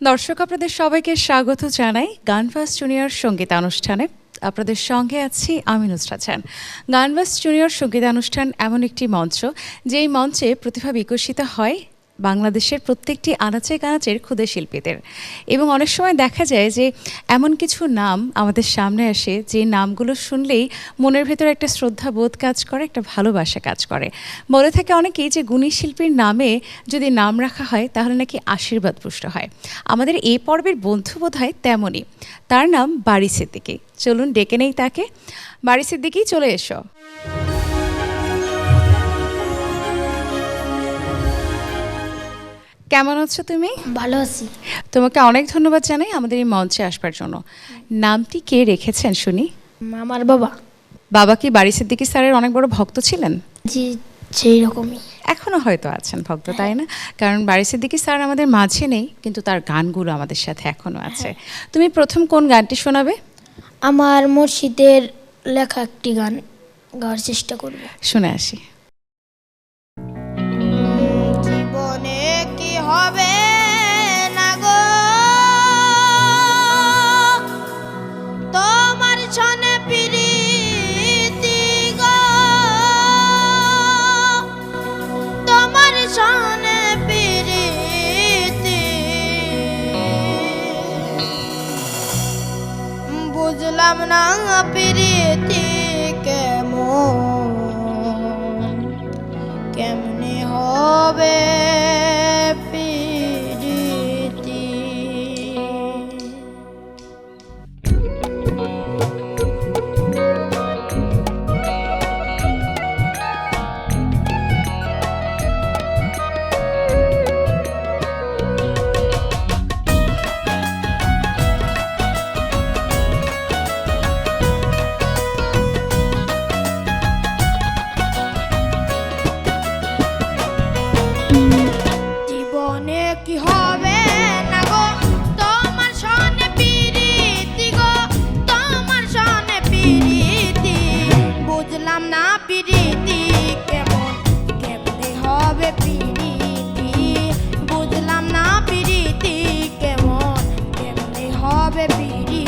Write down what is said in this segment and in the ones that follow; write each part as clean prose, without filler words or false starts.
দর্শক আপনাদের সবাইকে স্বাগত জানাই গানভাস জুনিয়র সঙ্গীতানুষ্ঠানে। আপনাদের সঙ্গে আছি আমি নুসরাত জাহান। গানভাস জুনিয়র সঙ্গীতানুষ্ঠান এমন একটি মঞ্চ, যেই মঞ্চে প্রতিভা বিকশিত হয় বাংলাদেশের প্রত্যেকটি আনাচে কানাচের ক্ষুদে শিল্পীদের। এবং অনেক সময় দেখা যায় যে এমন কিছু নাম আমাদের সামনে আসে, যে নামগুলো শুনলেই মনের ভেতরে একটা শ্রদ্ধাবোধ কাজ করে, একটা ভালোবাসা কাজ করে। বলে থাকে অনেকেই যে গুণী শিল্পীর নামে যদি নাম রাখা হয় তাহলে নাকি আশীর্বাদ পুষ্ট হয়। আমাদের এই পর্বের বন্ধু বোধ হয় তেমনই। তার নাম বারী সিদ্দিকী। চলুন ডেকে নেই তাকে। বারী সিদ্দিকী, চলে এসো। কেমন আছো তুমি? ভালো আছি। তোমাকে অনেক ধন্যবাদ জানাই আমাদের এই মঞ্চে আসবার জন্য। নামটি কে রেখেছেন শুনি? আমার বাবা। বাবা কি বারী সিদ্দিকী স্যারের অনেক বড় ভক্ত ছিলেন? জি, সেই রকমই। এখনো হয়তো আছেন ভক্ত, তাই না? কারণ বারী সিদ্দিকী স্যার আমাদের মাঝে নেই, কিন্তু তার গানগুলো আমাদের সাথে এখনো আছে। তুমি প্রথম কোন গানটি শোনাবে? আমার মুর্শিদের লেখা একটি গান গাওয়ার চেষ্টা করব। শুনে আসি। জীবনে কি হবে না গো তোমার সনে প্রীতি গো, তোমার সনে প্রীতি বুঝলাম না প্রীতি কেমনে হবে প্রীতি। জীবনে কি হবে না গো তোমার সনে প্রীতি গো, তোমার সনে প্রীতি বুঝলাম না প্রীতি কেমনে হবে প্রীতি, বুঝলাম না প্রীতি কেমনে হবে প্রীতি।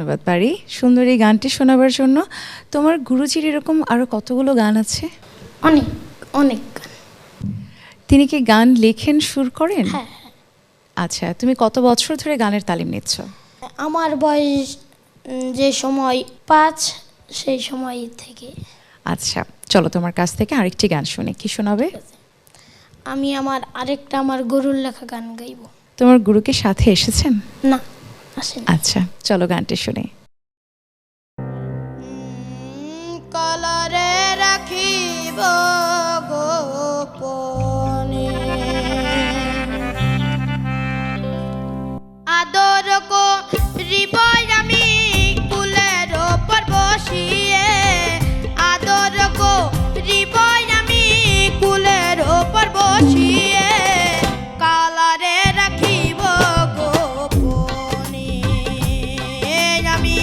ধন্যবাদ পারি সুন্দর এই গানটি শোনাবার জন্য। তোমার গুরুজির এরকম আরও কতগুলো গান আছে? অনেক অনেক গান। তিনি কি গান লেখেন, সুর করেন? হ্যাঁ, আচ্ছা, তুমি কত বছর ধরে গানের তালিম নিচ্ছ? আমার বয়স যে সময় 5 সেই সময় থেকে। আচ্ছা, চলো তোমার কাছ থেকে আরেকটি গান শুনি। কি শোনাবে? আমি আমার গরুর লেখা গান গাইব। তোমার গুরুকে সাথে এসেছেন? না, আসেন। আচ্ছা, চলো গানটি শুনি। কলরে রাখিব গোপনে, আদর করিব আমি কুলের ওপর বসিয়ে, আদর করিব আমি কুলের ওপর বসিয়ে, কালারে রাখিব গোপনে, আমি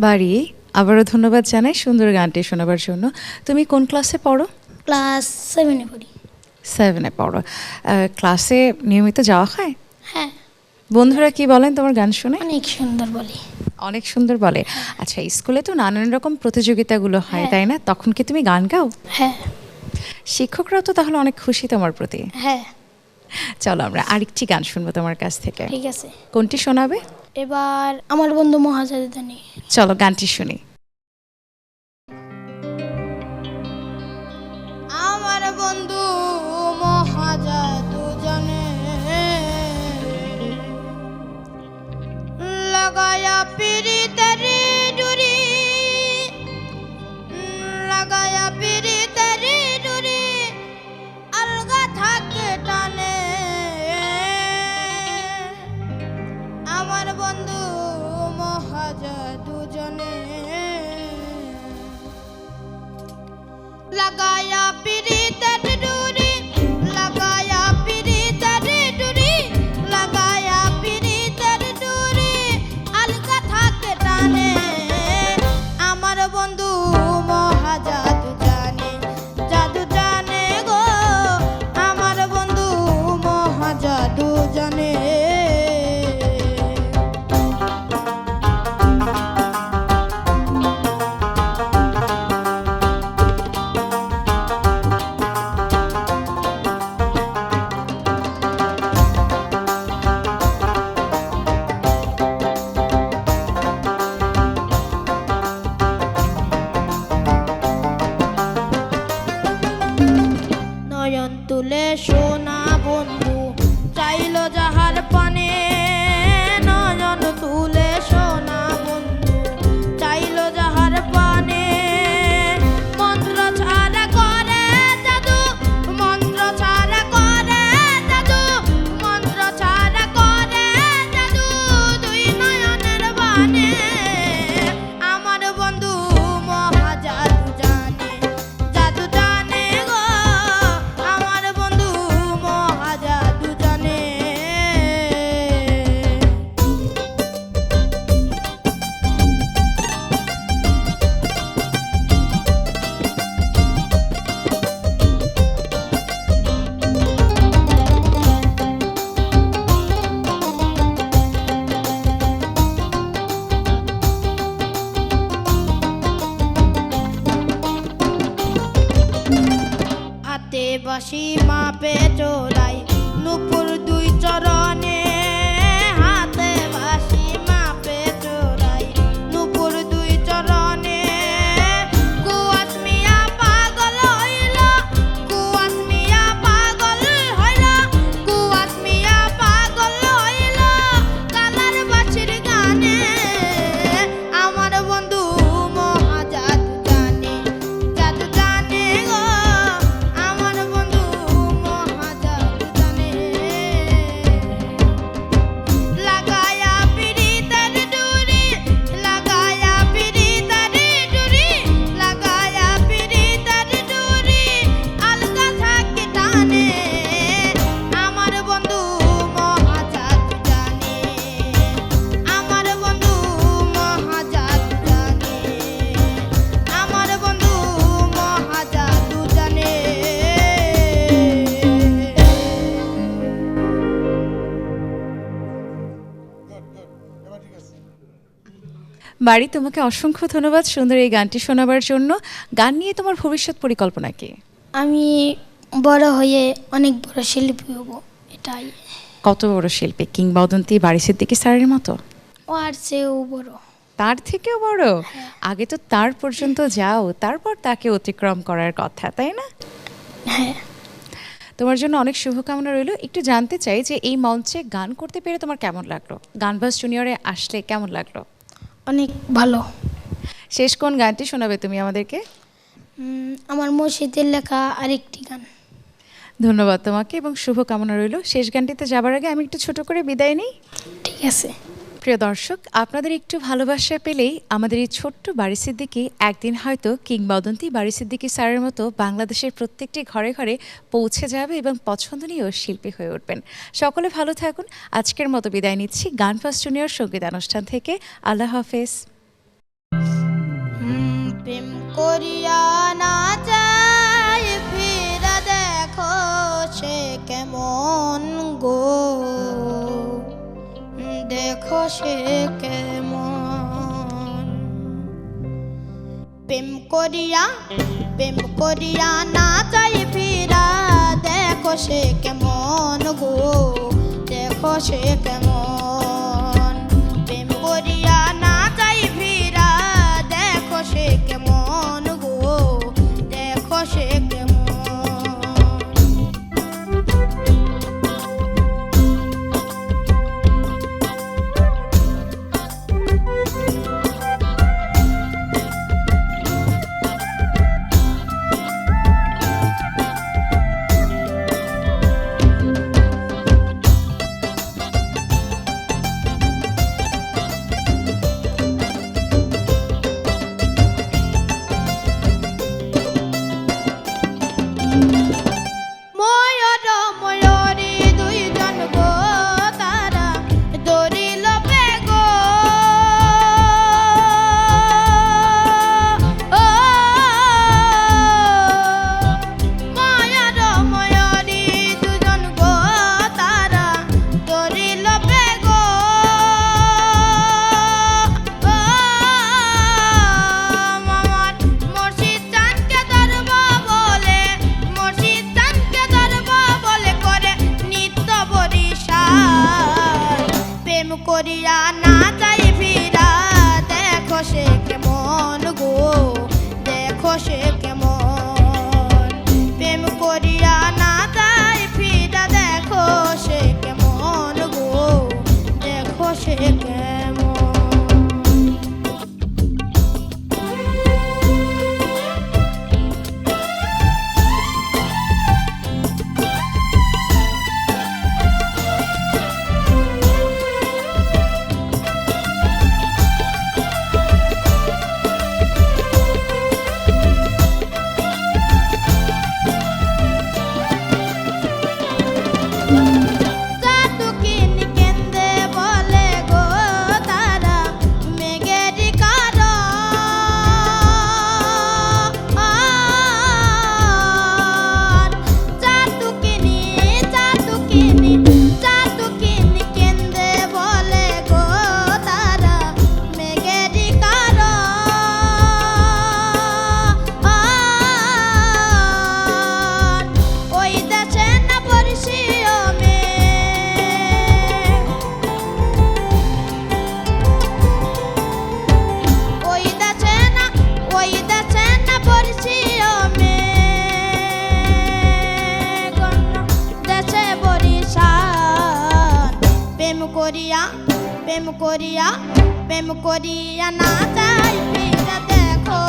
বাড়ি আবারও ধন্যবাদ জানাই সুন্দর গানটি শোনাবার জন্য। তুমি কোন ক্লাসে পড়ো? ক্লাস 7-এ পড়ি। 7-এ পড়ো। ক্লাসে নিয়মিত যাওয়া হয়? হ্যাঁ, বন্ধুরা কি বলেন তোমার গান শুনে? অনেক সুন্দর বলে। অনেক সুন্দর বলে। আচ্ছা, স্কুলে তো নানান রকম প্রতিযোগিতাগুলো হয়, হ্যাঁ। তাই না? তখন কি তুমি গান গাও? হ্যাঁ। শিক্ষকরাও তো তাহলে অনেক খুশি তোমার প্রতি। হ্যাঁ, চলো আমরা আরেকটি গান শুনবো তোমার কাছ থেকে। ঠিক আছে। কোনটি শোনাবে? এবার আমার বন্ধু মহাজাদানি। চলো গানটি শুনি। আমার বন্ধু মহাজাদু জানে লাগায়া পিরিতের ডুরি, লাগায়া পিরিতের ডুরি আলগা থাকে টানে। আমার বন্ধু মহাজাদু জানে লাগায়া পিরিতের ডুরি, লাগায়া পিরিতের ডুরি, লাগায়া পিরিতের ডুরি আলগা থাকে টানে। আমার বন্ধু মহা জাদু জানে, জাদু জানে গো। আমার বন্ধু মহা জাদু জানে। নয়ন তুলে সোনা বন্ধু চাইলো যাহার পানে, নয়ন তুলে সোনা বন্ধু চাইলো যাহার পানে। মন্ত্র ছাড়া করে জাদু, মন্ত্র ছাড়া করে জাদু, মন্ত্র ছাড়া করে জাদু দুই নয়নের বানে। আমার বন্ধু মহা জাদু জানে, জাদু জানে গো। আমার বন্ধু মহা জাদু জানে। হাতে বাঁশি মাপে চোরাই নুপুর দুই চরণে, হাতে বাঁশি মাপে চোরাই নুপুর দুই চরণে। কুয়াস মিয়া পাগল হইল, কুয়াস মিয়া পাগল হইল, কুয়াস মিয়া পাগল হইল কালার বাঁশির গানে। আমার বন্ধু মহা জাদু জানে, জাদু জানে গো। আমার বন্ধু মহা জাদু জানে। লাগায়া পিরিতের ডুরি, লাগায়া পিরিতের ডুরি, লাগায়া পিরিতের ডুরি আলগা থাকে টানে। আমার বন্ধু মহা জাদু জানে, আমার বন্ধু মহা জাদু জানে, আমার বন্ধু মহা জাদু জানে। বাড়ি তোমাকে অসংখ্য ধন্যবাদ সুন্দর এই গানটি শোনাবার জন্য। গান নিয়ে তোমার ভবিষ্যৎ পরিকল্পনা কি? আমি বড় হয়ে অনেক বড় শিল্পী হব, এটাই। কত বড় শিল্পী? কিংবদন্তি বারী সিদ্দিকী স্যারের মতো? ও আর চেয়েও বড়। তার থেকেও বড়? আগে তো তার পর্যন্ত যাও, তারপর তাকে অতিক্রম করার কথা, তাই না? হ্যাঁ। তোমার জন্য অনেক শুভকামনা রইল। একটু জানতে চাই যে এই মঞ্চে গান করতে পেরে তোমার কেমন লাগলো? গানবাজ জুনিয়রে আসলে কেমন লাগলো? অনেক ভালো। শেষ কোন গানটি শোনাবে তুমি আমাদেরকে? আমার মসজিদের লেখা আরেকটি গান। ধন্যবাদ তোমাকে এবং শুভকামনা রইল। শেষ গানটিতে যাবার আগে আমি একটু ছোট করে বিদায় নিই। ঠিক আছে। প্রিয় দর্শক, আপনাদের একটু ভালোবাসা পেলেই আমাদের এই ছোট্ট বারী সিদ্দিকী একদিন হয়তো কিংবদন্তি বারী সিদ্দিকী স্যারের মতো বাংলাদেশের প্রত্যেকটি ঘরে ঘরে পৌঁছে যাবে এবং পছন্দনীয় শিল্পী হয়ে উঠবেন। সকলে ভালো থাকুন। আজকের মতো বিদায় নিচ্ছি গানফাস জুনিয়র সঙ্গীতানুষ্ঠান থেকে। আল্লাহ হাফেজ। প্রেম করিয়া না যাই ফিরা দেখো সে কেমন গো, দেখো সে কেমন। প্রেম করিয়া না যাই ফিরা দেখো সে কেমন গো, দেখো সে কেমন। প্রেম করিয়া না যাই ফিরা দেখো সে কেমন গো, দেখো সে কেমন। ময়ূরী দুইজন গো তারা ধরিল বেগো, ময়ূরী দুজন গো তারা ধরিল বেগো। মামার মুর্শিদ চাঁদকে ধরব বলে, মুর্শিদ চাঁদকে ধরব বলে করে নিত্য বরিশাল। প্রেম করিয়া না যাই ফিরা দেখো সে কেমন গো, দেখো সে কেমন। প্রেম করিয়া না যাই ফিরা দেখো সে কেমন গো, দেখো সে কেমন। চাটুকিনি কেন্দে বলে গো তারা মেঘের কারণ। চাটুকিনি কেন্দে বলে গো তারা মেঘের কারণ। ওই দেশে না বর্ষীয় মেঘ, ওই দেশে না বর্ষীয় মেঘ, দেশে বরিশাল। প্রেম করিয়া না যাই ফিরা দেখো